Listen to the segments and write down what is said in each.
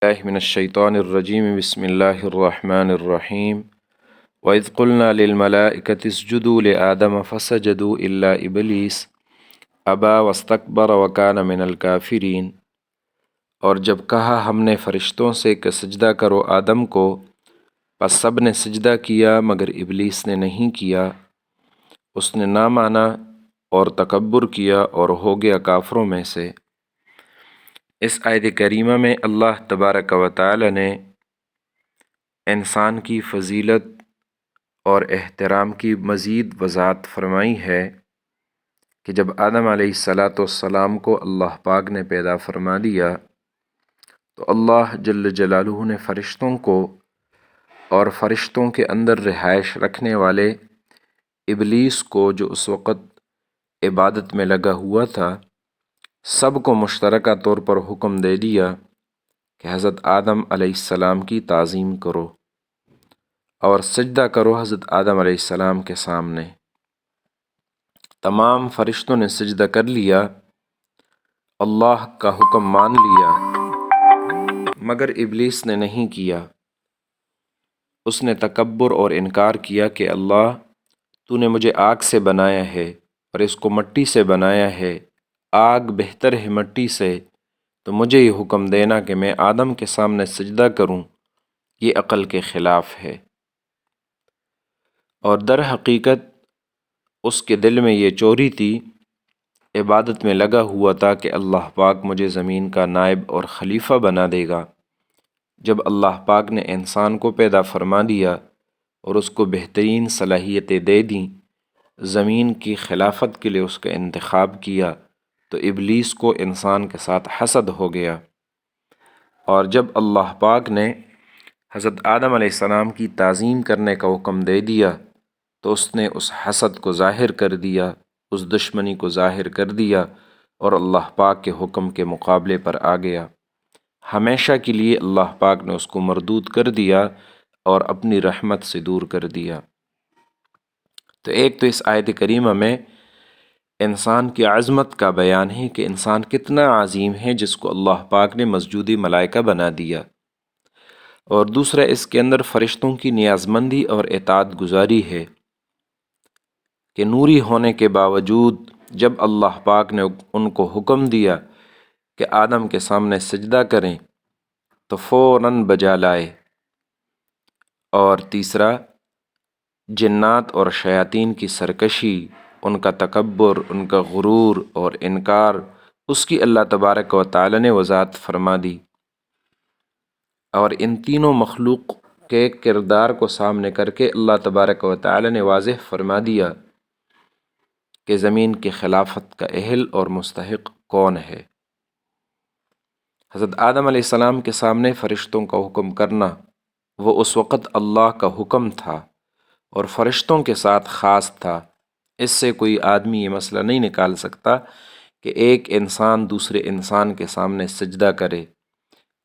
الله من الشيطان الرجيم بسم الله الرحمن الرحيم وإذ قلنا للملائكة اسجدوا لآدم فسجدوا إلا إبليس أبى واستكبر وكان من الكافرين۔ اور جب کہا ہم نے فرشتوں سے کہ سجدہ کرو آدم کو، پس سب نے سجدہ کیا مگر ابلیس نے نہیں کیا، اس نے نہ مانا اور تکبر کیا اور ہو گیا کافروں میں سے۔ اس آیت کریمہ میں اللہ تبارک و تعالی نے انسان کی فضیلت اور احترام کی مزید وضاحت فرمائی ہے کہ جب آدم علیہ السلام کو اللہ پاک نے پیدا فرما دیا تو اللہ جل جلالہ نے فرشتوں کو اور فرشتوں کے اندر رہائش رکھنے والے ابلیس کو، جو اس وقت عبادت میں لگا ہوا تھا، سب کو مشترکہ طور پر حکم دے دیا کہ حضرت آدم علیہ السلام کی تعظیم کرو اور سجدہ کرو حضرت آدم علیہ السلام کے سامنے۔ تمام فرشتوں نے سجدہ کر لیا، اللہ کا حکم مان لیا، مگر ابلیس نے نہیں کیا۔ اس نے تکبر اور انکار کیا کہ اللہ، تو نے مجھے آگ سے بنایا ہے اور اس کو مٹی سے بنایا ہے، آگ بہتر ہے مٹی سے، تو مجھے یہ حکم دینا کہ میں آدم کے سامنے سجدہ کروں، یہ عقل کے خلاف ہے۔ اور در حقیقت اس کے دل میں یہ چوری تھی، عبادت میں لگا ہوا تھا کہ اللہ پاک مجھے زمین کا نائب اور خلیفہ بنا دے گا۔ جب اللہ پاک نے انسان کو پیدا فرما دیا اور اس کو بہترین صلاحیتیں دے دیں، زمین کی خلافت کے لیے اس کا انتخاب کیا، تو ابلیس کو انسان کے ساتھ حسد ہو گیا۔ اور جب اللہ پاک نے حضرت آدم علیہ السلام کی تعظیم کرنے کا حکم دے دیا تو اس نے اس حسد کو ظاہر کر دیا، اس دشمنی کو ظاہر کر دیا اور اللہ پاک کے حکم کے مقابلے پر آ گیا۔ ہمیشہ کے لیے اللہ پاک نے اس کو مردود کر دیا اور اپنی رحمت سے دور کر دیا۔ تو ایک تو اس آیت کریمہ میں انسان کی عظمت کا بیان ہے کہ انسان کتنا عظیم ہے جس کو اللہ پاک نے مسجودی ملائکہ بنا دیا، اور دوسرا اس کے اندر فرشتوں کی نیازمندی اور اطاعت گزاری ہے کہ نوری ہونے کے باوجود جب اللہ پاک نے ان کو حکم دیا کہ آدم کے سامنے سجدہ کریں تو فوراً بجا لائے۔ اور تیسرا، جنات اور شیاطین کی سرکشی، ان کا تکبر، ان کا غرور اور انکار، اس کی اللہ تبارک و تعالی نے وضاحت فرما دی۔ اور ان تینوں مخلوق کے کردار کو سامنے کر کے اللہ تبارک و تعالی نے واضح فرما دیا کہ زمین کی خلافت کا اہل اور مستحق کون ہے۔ حضرت آدم علیہ السلام کے سامنے فرشتوں کا حکم کرنا، وہ اس وقت اللہ کا حکم تھا اور فرشتوں کے ساتھ خاص تھا۔ اس سے کوئی آدمی یہ مسئلہ نہیں نکال سکتا کہ ایک انسان دوسرے انسان کے سامنے سجدہ کرے،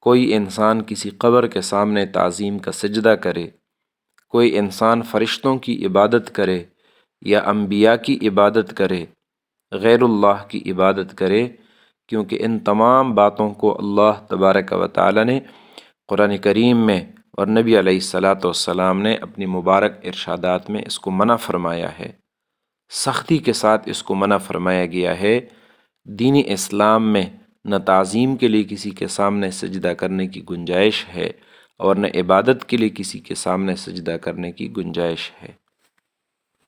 کوئی انسان کسی قبر کے سامنے تعظیم کا سجدہ کرے، کوئی انسان فرشتوں کی عبادت کرے یا انبیاء کی عبادت کرے، غیر اللہ کی عبادت کرے، کیونکہ ان تمام باتوں کو اللہ تبارک و تعالی نے قرآن کریم میں اور نبی علیہ السلام نے اپنی مبارک ارشادات میں اس کو منع فرمایا ہے، سختی کے ساتھ اس کو منع فرمایا گیا ہے۔ دین اسلام میں نہ تعظیم کے لیے کسی کے سامنے سجدہ کرنے کی گنجائش ہے اور نہ عبادت کے لیے کسی کے سامنے سجدہ کرنے کی گنجائش ہے۔